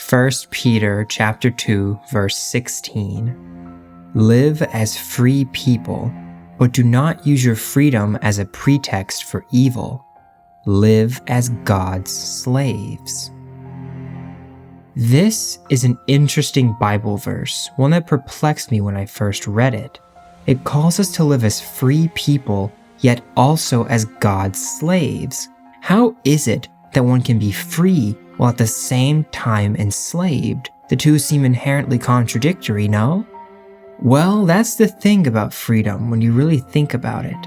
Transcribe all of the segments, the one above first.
1 Peter chapter 2, verse 16. Live as free people, but do not use your freedom as a pretext for evil. Live as God's slaves. This is an interesting Bible verse, one that perplexed me when I first read it. It calls us to live as free people, yet also as God's slaves. How is it that one can be free while at the same time enslaved? The two seem inherently contradictory, no? Well, that's the thing about freedom when you really think about it.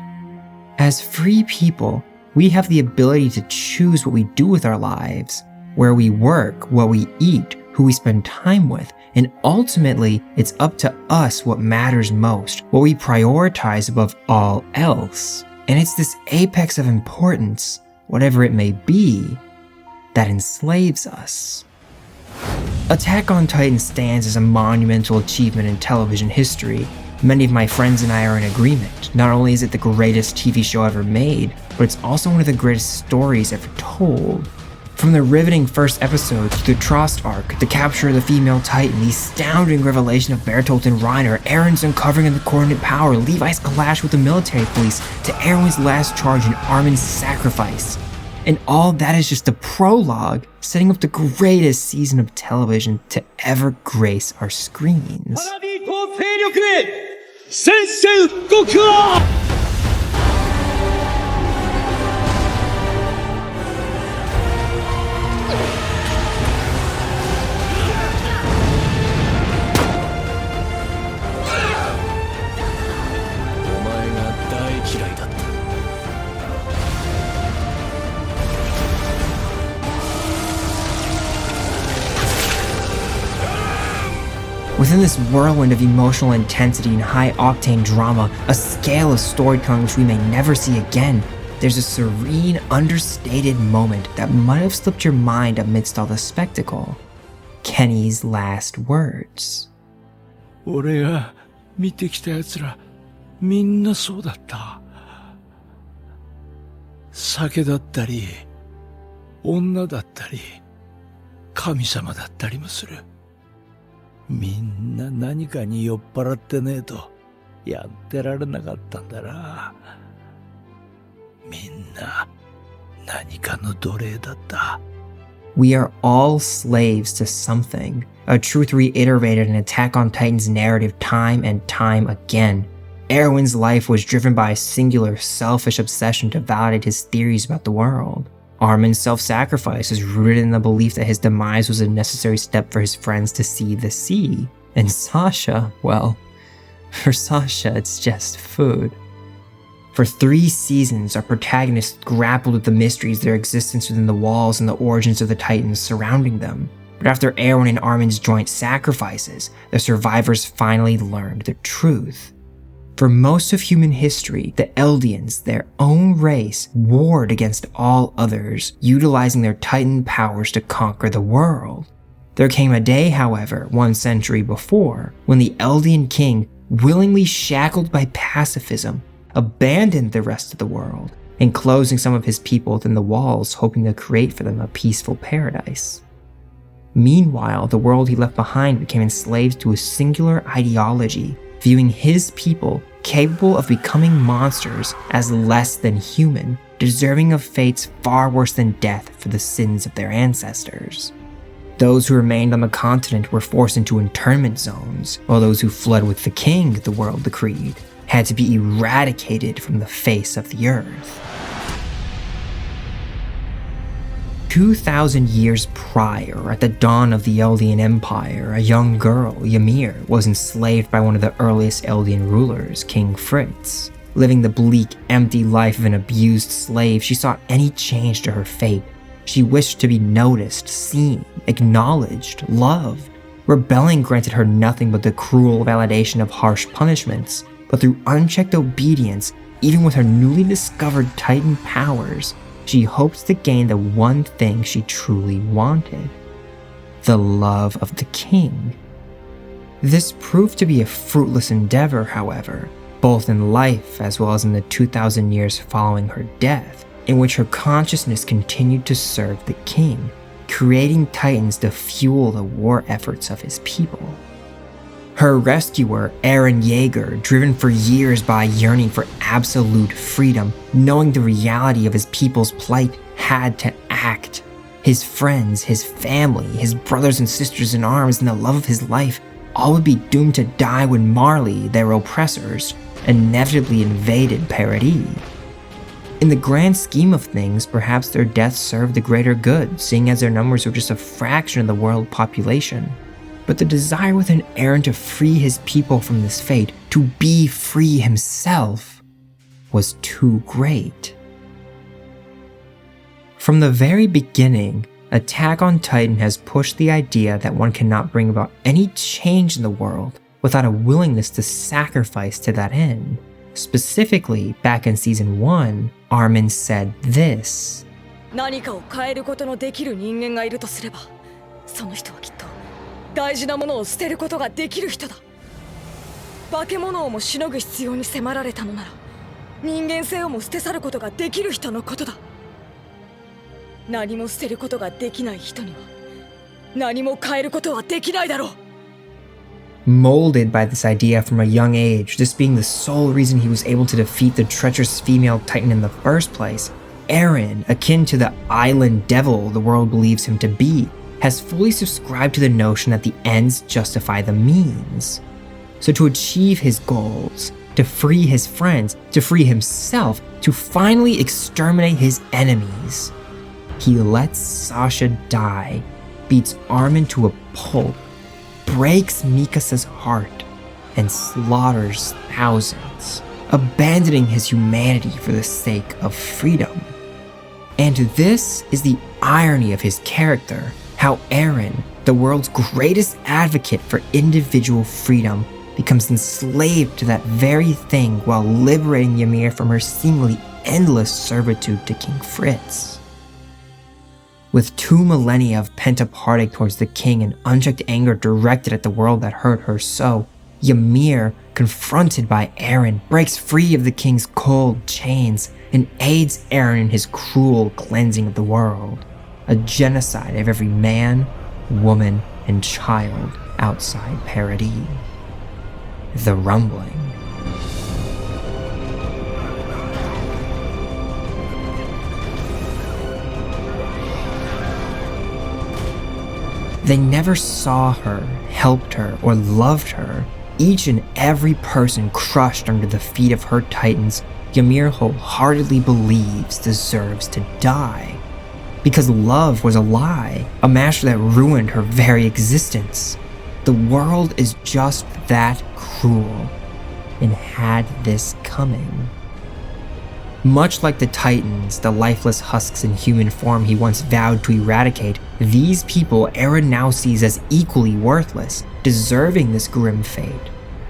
As free people, we have the ability to choose what we do with our lives, where we work, what we eat, who we spend time with, and ultimately, it's up to us what matters most, what we prioritize above all else. And it's this apex of importance, whatever it may be, that enslaves us. Attack on Titan stands as a monumental achievement in television history. Many of my friends and I are in agreement. Not only is it the greatest TV show ever made, but it's also one of the greatest stories ever told. From the riveting first episode to the Trost arc, the capture of the female Titan, the astounding revelation of Bertolt and Reiner, Eren's uncovering of the coordinate power, Levi's clash with the military police, to Erwin's last charge and Armin's sacrifice. And all that is just a prologue, setting up the greatest season of television to ever grace our screens. Within this whirlwind of emotional intensity and high-octane drama, a scale of storytelling which we may never see again, there's a serene, understated moment that might have slipped your mind amidst all the spectacle. Kenny's last words. 俺が見てきた奴ら、みんなそうだった。酒だったり、女だったり、神様だったりもする。みんな何かに酔っ払ってねえとやってられなかったんだな。みんな何かの奴隷だった。We are all slaves to something, a truth reiterated in Attack on Titan's narrative time and time again. Erwin's life was driven by a singular, selfish obsession to validate his theories about the world. Armin's self-sacrifice is rooted in the belief that his demise was a necessary step for his friends to see the sea. And Sasha, well, for Sasha, it's just food. For 3 seasons, our protagonists grappled with the mysteries of their existence within the walls and the origins of the Titans surrounding them. But after Eren and Armin's joint sacrifices, the survivors finally learned the truth. For most of human history, the Eldians, their own race, warred against all others, utilizing their Titan powers to conquer the world. There came a day, however, 1 century before, when the Eldian king, willingly shackled by pacifism, abandoned the rest of the world, enclosing some of his people within the walls, hoping to create for them a peaceful paradise. Meanwhile, the world he left behind became enslaved to a singular ideology, viewing his people capable of becoming monsters as less than human, deserving of fates far worse than death for the sins of their ancestors. Those who remained on the continent were forced into internment zones, while those who fled with the king, the world decreed, had to be eradicated from the face of the earth. 2,000 years prior, at the dawn of the Eldian Empire, a young girl, Ymir, was enslaved by one of the earliest Eldian rulers, King Fritz. Living the bleak, empty life of an abused slave, she sought any change to her fate. She wished to be noticed, seen, acknowledged, loved. Rebelling granted her nothing but the cruel validation of harsh punishments, but through unchecked obedience, even with her newly discovered Titan powers, she hoped to gain the one thing she truly wanted: the love of the king. This proved to be a fruitless endeavor, however, both in life as well as in the 2,000 years following her death, in which her consciousness continued to serve the king, creating titans to fuel the war efforts of his people. Her rescuer, Eren Yeager, driven for years by a yearning for absolute freedom, knowing the reality of his people's plight, had to act. His friends, his family, his brothers and sisters in arms, and the love of his life all would be doomed to die when Marley, their oppressors, inevitably invaded Paradis. In the grand scheme of things, perhaps their deaths served the greater good, seeing as their numbers were just a fraction of the world population. But the desire within Eren to free his people from this fate, to be free himself, was too great. From the very beginning, Attack on Titan has pushed the idea that one cannot bring about any change in the world without a willingness to sacrifice to that end. Specifically, back in Season 1, Armin said this. 何かを変えることのできる人間がいるとすれば、その人はきっと大事なものを捨てることができる人だ。化け物をもしのぐ必要に迫られたのなら、人間性をも捨て去ることができる人のことだ。何も捨てることができない人には、何も変えることはできないだろう。Molded by this idea from a young age, this being the sole reason he was able to defeat the treacherous female titan in the first place, Eren, akin to the island devil the world believes him to be, has fully subscribed to the notion that the ends justify the means. So to achieve his goals, to free his friends, to free himself, to finally exterminate his enemies, he lets Sasha die, beats Armin to a pulp, breaks Mikasa's heart, and slaughters thousands, abandoning his humanity for the sake of freedom. And this is the irony of his character, how Eren, the world's greatest advocate for individual freedom, becomes enslaved to that very thing while liberating Ymir from her seemingly endless servitude to King Fritz. With 2 millennia of pent-up heartache towards the king and unchecked anger directed at the world that hurt her so, Ymir, confronted by Eren, breaks free of the king's cold chains and aids Eren in his cruel cleansing of the world, a genocide of every man, woman, and child outside Paradis. The Rumbling. They never saw her, helped her, or loved her. Each and every person crushed under the feet of her titans, Ymir wholeheartedly believes deserves to die. Because love was a lie, a master that ruined her very existence. The world is just that cruel, and had this coming. Much like the Titans, the lifeless husks in human form he once vowed to eradicate, these people Eren now sees as equally worthless, deserving this grim fate.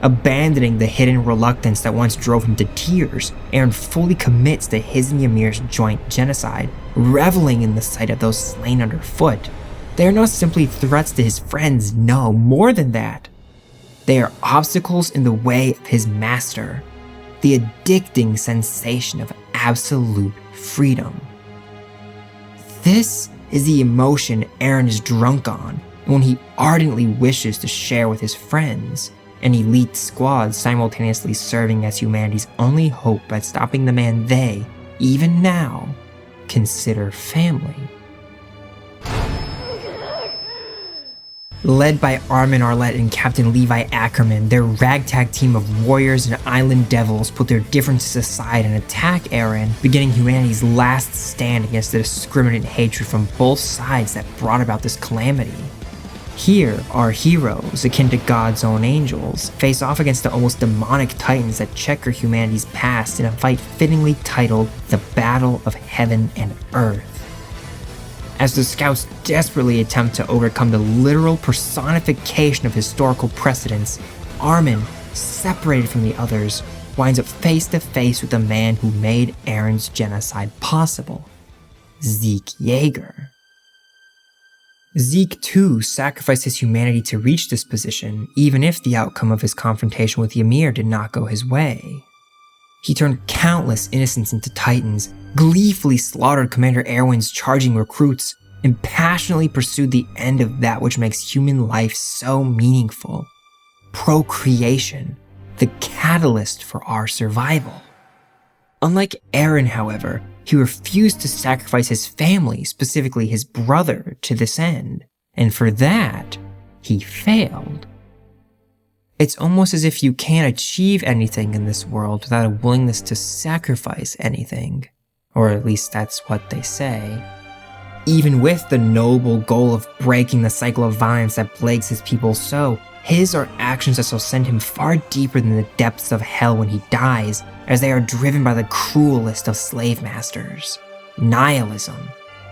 Abandoning the hidden reluctance that once drove him to tears, Eren fully commits to his and Ymir's joint genocide, reveling in the sight of those slain underfoot. They are not simply threats to his friends, no, more than that. They are obstacles in the way of his master, the addicting sensation of absolute freedom. This is the emotion Eren is drunk on, and one he ardently wishes to share with his friends, an elite squad simultaneously serving as humanity's only hope at stopping the man they, even now, consider family. Led by Armin Arlett and Captain Levi Ackerman, their ragtag team of warriors and island devils put their differences aside and attack Eren, beginning humanity's last stand against the discriminate hatred from both sides that brought about this calamity. Here, our heroes, akin to God's own angels, face off against the almost demonic titans that checker humanity's past in a fight fittingly titled The Battle of Heaven and Earth. As the scouts desperately attempt to overcome the literal personification of historical precedents, Armin, separated from the others, winds up face to face with the man who made Eren's genocide possible, Zeke Yeager. Zeke too sacrificed his humanity to reach this position, even if the outcome of his confrontation with Ymir did not go his way. He turned countless innocents into titans, gleefully slaughtered Commander Erwin's charging recruits, and passionately pursued the end of that which makes human life so meaningful: procreation, the catalyst for our survival. Unlike Eren, however, he refused to sacrifice his family, specifically his brother, to this end, and for that, he failed. It's almost as if you can't achieve anything in this world without a willingness to sacrifice anything, or at least that's what they say. Even with the noble goal of breaking the cycle of violence that plagues his people so, his are actions that shall send him far deeper than the depths of hell when he dies, as they are driven by the cruelest of slave masters: nihilism,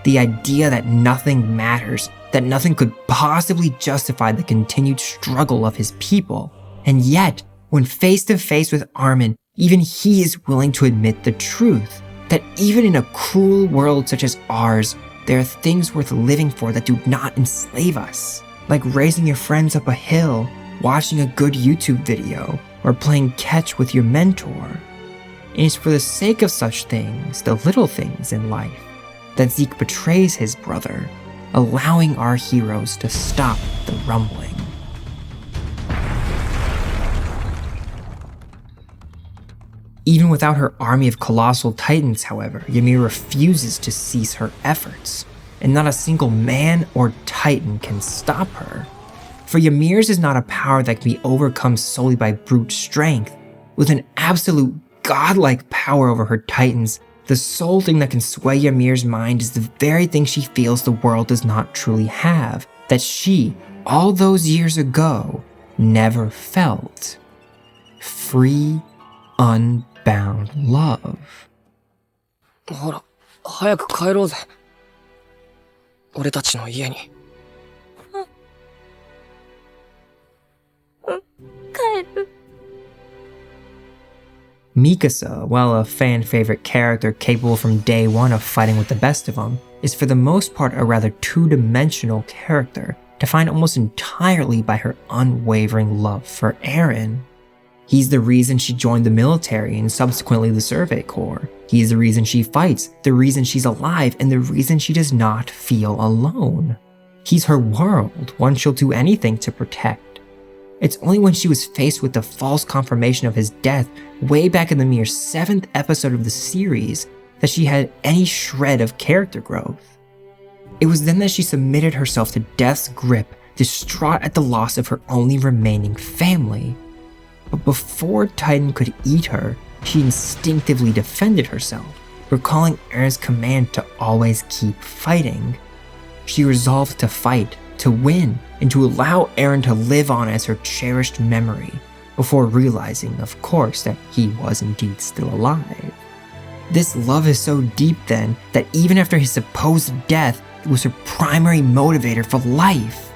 the idea that nothing matters, that nothing could possibly justify the continued struggle of his people. And yet, when face to face with Armin, even he is willing to admit the truth, that even in a cruel world such as ours, there are things worth living for that do not enslave us, like raising your friends up a hill, watching a good YouTube video, or playing catch with your mentor. It is for the sake of such things, the little things in life, that Zeke betrays his brother, allowing our heroes to stop the rumbling. Even without her army of colossal titans, however, Ymir refuses to cease her efforts, and not a single man or titan can stop her. For Ymir's is not a power that can be overcome solely by brute strength. With an absolute godlike power over her titans, the sole thing that can sway Ymir's mind is the very thing she feels the world does not truly have, that she, all those years ago, never felt: free, unbound love. ほら、早く帰ろうぜ。俺たちの家に。帰る。 Mikasa, while a fan-favorite character capable from day one of fighting with the best of them, is for the most part a rather two-dimensional character, defined almost entirely by her unwavering love for Eren. He's the reason she joined the military and subsequently the Survey Corps. He's the reason she fights, the reason she's alive, and the reason she does not feel alone. He's her world, one she'll do anything to protect. It's only when she was faced with the false confirmation of his death way back in the mere 7th episode of the series that she had any shred of character growth. It was then that she submitted herself to death's grip, distraught at the loss of her only remaining family. But before Titan could eat her, she instinctively defended herself, recalling Eren's command to always keep fighting. She resolved to fight, to win, and to allow Eren to live on as her cherished memory, before realizing, of course, that he was indeed still alive. This love is so deep then, that even after his supposed death, it was her primary motivator for life.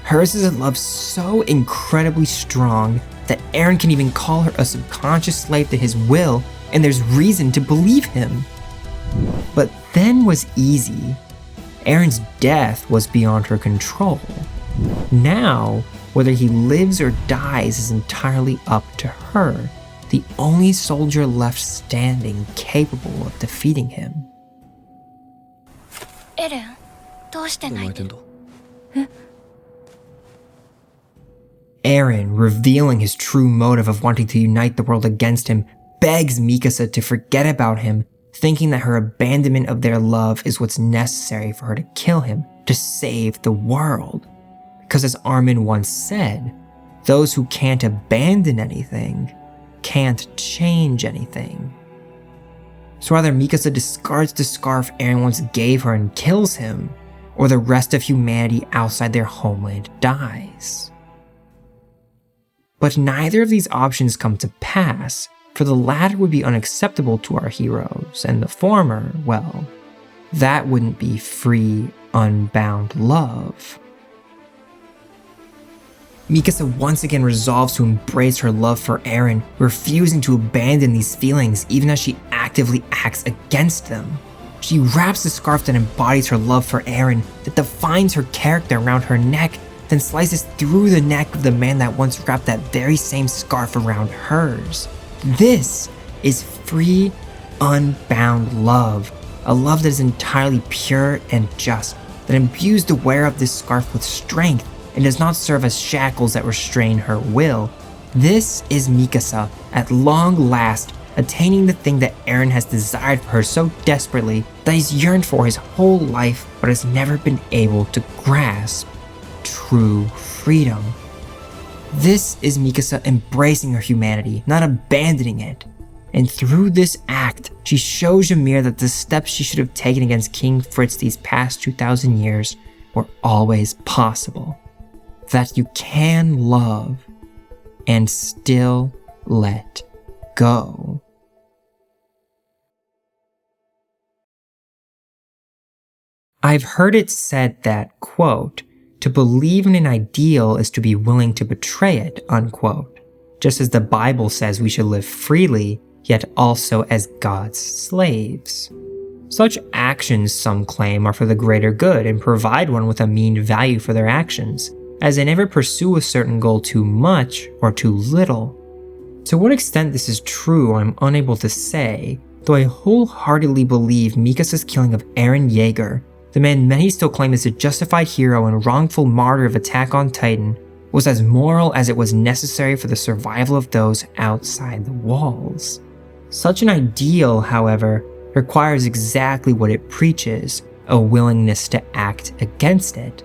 Hers is a love so incredibly strong that Eren can even call her a subconscious slave to his will, and there's reason to believe him. But then was easy. Eren's death was beyond her control. Now, whether he lives or dies is entirely up to her, the only soldier left standing capable of defeating him. エレン、どうして泣いてる？ Eren, revealing his true motive of wanting to unite the world against him, begs Mikasa to forget about him, thinking that her abandonment of their love is what's necessary for her to kill him, to save the world. Because as Armin once said, those who can't abandon anything can't change anything. So either Mikasa discards the scarf Eren once gave her and kills him, or the rest of humanity outside their homeland dies. But neither of these options come to pass, for the latter would be unacceptable to our heroes, and the former, well, that wouldn't be free, unbound love. Mikasa once again resolves to embrace her love for Eren, refusing to abandon these feelings even as she actively acts against them. She wraps the scarf that embodies her love for Eren, that defines her character around her neck, then slices through the neck of the man that once wrapped that very same scarf around hers. This is free, unbound love, a love that is entirely pure and just that imbues the wearer of this scarf with strength and does not serve as shackles that restrain her will. This is Mikasa, at long last, attaining the thing that Eren has desired for her so desperately that he's yearned for his whole life but has never been able to grasp: true freedom. This is Mikasa embracing her humanity, not abandoning it. And through this act, she shows Ymir that the steps she should have taken against King Fritz these past 2,000 years were always possible. That you can love and still let go. I've heard it said that, quote, to believe in an ideal is to be willing to betray it, unquote. Just as the Bible says we should live freely, yet also as God's slaves. Such actions, some claim, are for the greater good and provide one with a mean value for their actions, as they never pursue a certain goal too much or too little. To what extent this is true, I'm unable to say, though I wholeheartedly believe Mikasa's killing of Eren Yeager, the man many still claim is a justified hero and wrongful martyr of Attack on Titan, was as moral as it was necessary for the survival of those outside the walls. Such an ideal, however, requires exactly what it preaches: a willingness to act against it.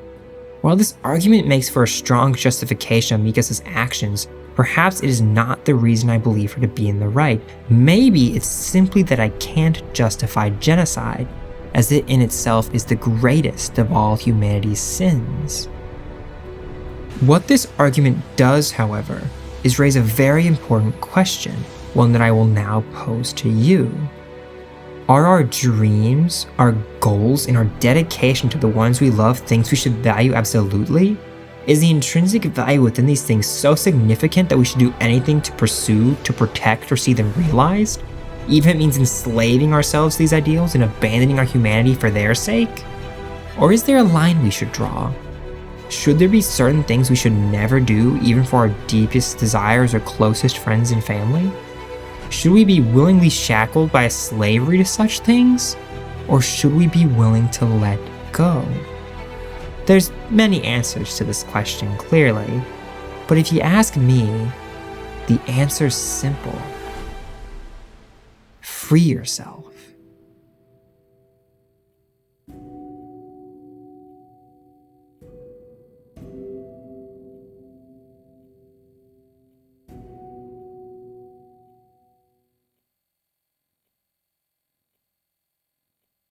While this argument makes for a strong justification of Mikasa's actions, perhaps it is not the reason I believe her to be in the right. Maybe it's simply that I can't justify genocide, as it in itself is the greatest of all humanity's sins. What this argument does, however, is raise a very important question, one that I will now pose to you. Are our dreams, our goals, and our dedication to the ones we love things we should value absolutely? Is the intrinsic value within these things so significant that we should do anything to pursue, to protect, or see them realized? Even if it means enslaving ourselves to these ideals and abandoning our humanity for their sake? Or is there a line we should draw? Should there be certain things we should never do, even for our deepest desires or closest friends and family? Should we be willingly shackled by a slavery to such things? Or should we be willing to let go? There's many answers to this question, clearly, but if you ask me, the answer's simple. Free yourself.